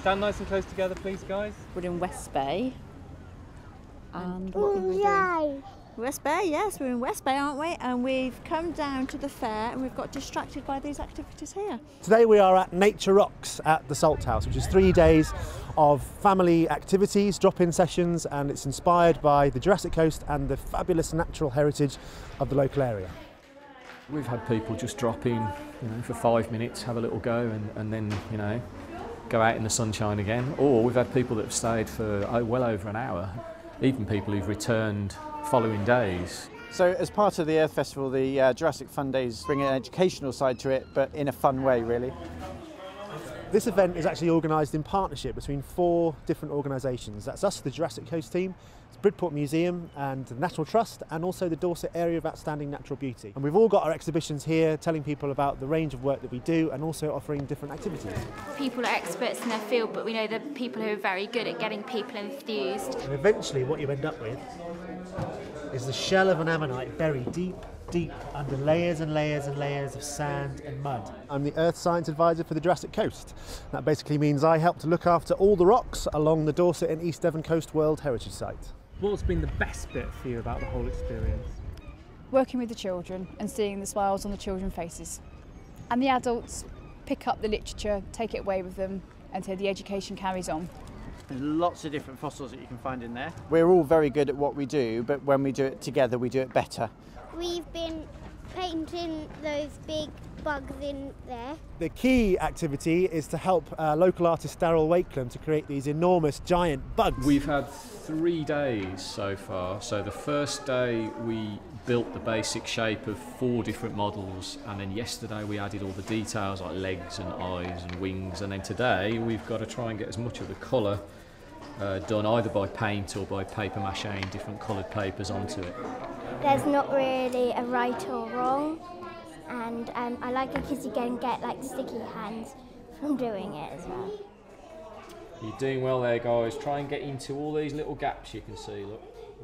Stand nice and close together, please, guys. We're in West Bay. And what are we doing? West Bay, yes, we're in West Bay, aren't we? And we've come down to the fair and we've got distracted by these activities here. Today we are at Nature Rocks at the Salt House, which is 3 days of family activities, drop-in sessions, and it's inspired by the Jurassic Coast and the fabulous natural heritage of the local area. We've had people just drop in, for 5 minutes, have a little go, and then, go out in the sunshine again. Or we've had people that have stayed for well over an hour, even people who've returned following days. So as part of the Earth Festival, the Jurassic Fun Days bring an educational side to it, but in a fun way, really. This event is actually organised in partnership between 4 different organisations. That's us, the Jurassic Coast Team, it's Bridport Museum and the National Trust, and also the Dorset Area of Outstanding Natural Beauty. And we've all got our exhibitions here telling people about the range of work that we do and also offering different activities. People are experts in their field, but we know the people who are very good at getting people enthused. And eventually what you end up with is the shell of an ammonite buried deep under layers and layers and layers of sand and mud. I'm the Earth Science Advisor for the Jurassic Coast. That basically means I help to look after all the rocks along the Dorset and East Devon Coast World Heritage Site. What's been the best bit for you about the whole experience? Working with the children and seeing the smiles on the children's faces. And the adults pick up the literature, take it away with them, and so the education carries on. There's lots of different fossils that you can find in there. We're all very good at what we do, but when we do it together, we do it better. We've been painting those big bugs in there. The key activity is to help local artist Darrell Wakelam to create these enormous giant bugs. We've had 3 days so far. So the first day we built the basic shape of 4 different models, and then yesterday we added all the details like legs and eyes and wings, and then today we've got to try and get as much of the colour done either by paint or by paper mache different coloured papers onto it. There's not really a right or wrong, and I like it because you can get like sticky hands from doing it as well. You're doing well there, guys. Try and get into all these little gaps you can see, look.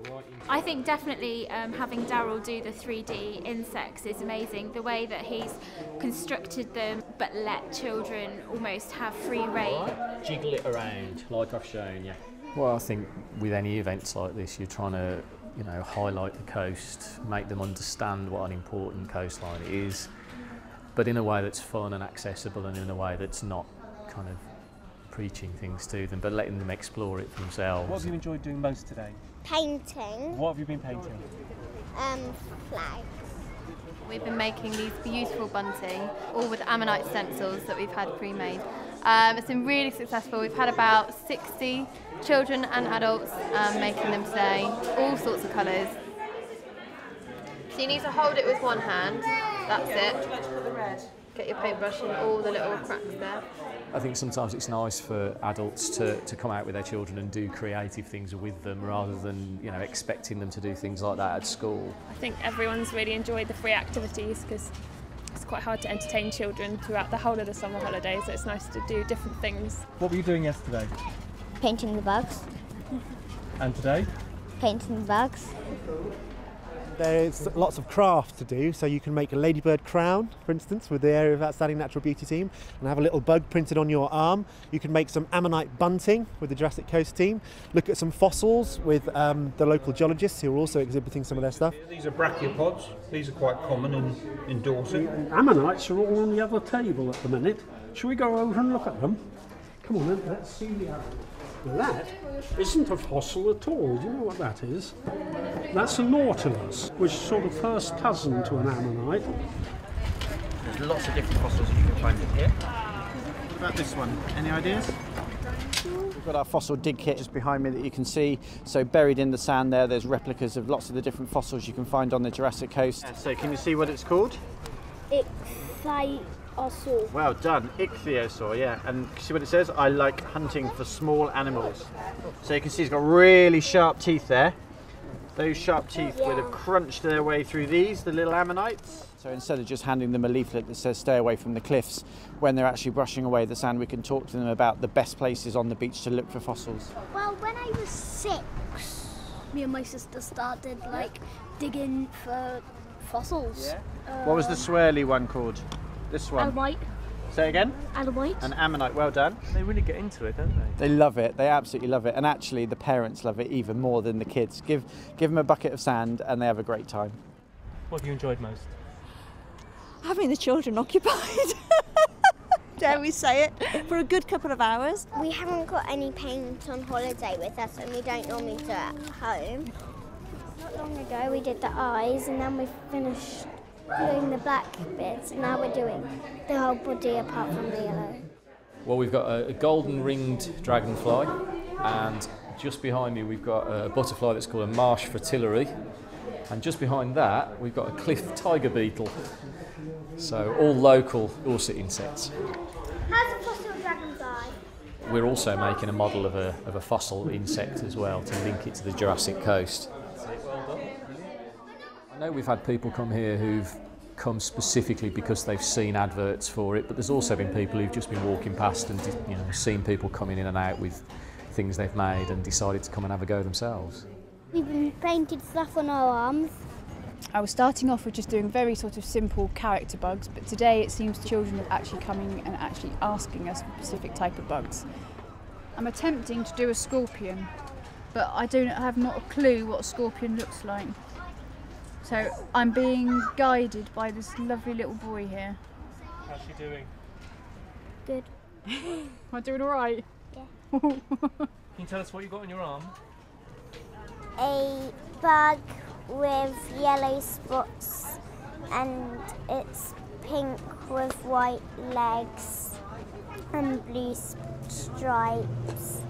Right into I think definitely having Darrell do the 3D insects is amazing. The way that he's constructed them but let children almost have free rein. Jiggle it around like I've shown you. Well, I think with any events like this you're trying to highlight the coast, make them understand what an important coastline it is, but in a way that's fun and accessible, and in a way that's not kind of preaching things to them, but letting them explore it for themselves. What have you enjoyed doing most today? Painting. What have you been painting? Flags. We've been making these beautiful bunting, all with ammonite stencils that we've had pre-made. It's been really successful. We've had about 60 children and adults making them today, all sorts of colours. So you need to hold it with one hand, that's it. Get your paintbrush in all the little cracks there. I think sometimes it's nice for adults to come out with their children and do creative things with them rather than expecting them to do things like that at school. I think everyone's really enjoyed the free activities because it's quite hard to entertain children throughout the whole of the summer holidays, so it's nice to do different things. What were you doing yesterday? Painting the bugs. And today? Painting the bugs. There's lots of craft to do, so you can make a ladybird crown, for instance, with the Area of Outstanding Natural Beauty team, and have a little bug printed on your arm. You can make some ammonite bunting with the Jurassic Coast team, look at some fossils with the local geologists who are also exhibiting some of their stuff. These are brachiopods. These are quite common in Dorset. Ammonites are all on the other table at the minute. Shall we go over and look at them? Come on then, let's see the ammonites. That isn't a fossil at all. Do you know what that is? That's a nautilus, which is sort of first cousin to an ammonite. There's lots of different fossils that you can find in here. What about this one? Any ideas? We've got our fossil dig kit just behind me that you can see. So buried in the sand there's replicas of lots of the different fossils you can find on the Jurassic Coast. So can you see what it's called? Ichthyosaur. Well done, ichthyosaur, yeah. And see what it says? I like hunting for small animals. So you can see it's got really sharp teeth there. Those sharp teeth would have crunched their way through these, the little ammonites. So instead of just handing them a leaflet that says stay away from the cliffs, when they're actually brushing away the sand, we can talk to them about the best places on the beach to look for fossils. Well, when I was 6, me and my sister started digging for fossils. Yeah. What was the swirly one called? This one? Say again? Ammonite. An ammonite, well done. They really get into it, don't they? They love it, they absolutely love it, and actually the parents love it even more than the kids. Give them a bucket of sand and they have a great time. What have you enjoyed most? Having the children occupied. Dare we say it? For a good couple of hours. We haven't got any paint on holiday with us, and we don't normally do it at home. Not long ago we did the eyes, and then we finished doing the black bits, and now we're doing the whole body apart from the yellow. Well, we've got a golden ringed dragonfly, and just behind me we've got a butterfly that's called a marsh fritillary, and just behind that we've got a cliff tiger beetle. So all local Dorset insects. How's a fossil dragonfly? We're also making a model of a fossil insect as well to link it to the Jurassic Coast. I know we've had people come here who've come specifically because they've seen adverts for it, but there's also been people who've just been walking past and seen people coming in and out with things they've made and decided to come and have a go themselves. We've painted stuff on our arms. I was starting off with just doing very sort of simple character bugs, but today it seems children are actually coming and actually asking us for a specific type of bugs. I'm attempting to do a scorpion, but I have not a clue what a scorpion looks like. So I'm being guided by this lovely little boy here. How's she doing? Good. Am I doing all right? Yeah. Can you tell us what you got on your arm? A bug with yellow spots, and it's pink with white legs and blue stripes.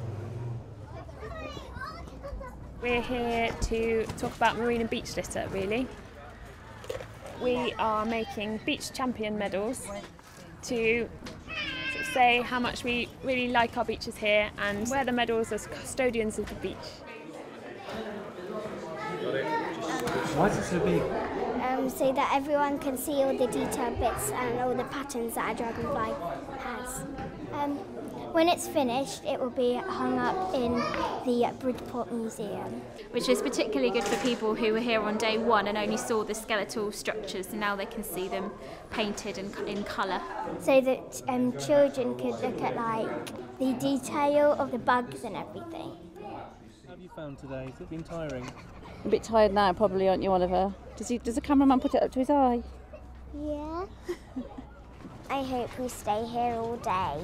We're here to talk about marine and beach litter, really. We are making beach champion medals to sort of say how much we really like our beaches here and wear the medals as custodians of the beach. Why is it so big? So that everyone can see all the detailed bits and all the patterns that a dragonfly has. When it's finished, it will be hung up in the Bridport Museum. Which is particularly good for people who were here on day one and only saw the skeletal structures, and now they can see them painted and in colour. So that children could look at the detail of the bugs and everything. What have you found today? Has it been tiring? A bit tired now, probably, aren't you, Oliver? Does the cameraman put it up to his eye? Yeah. I hope we stay here all day.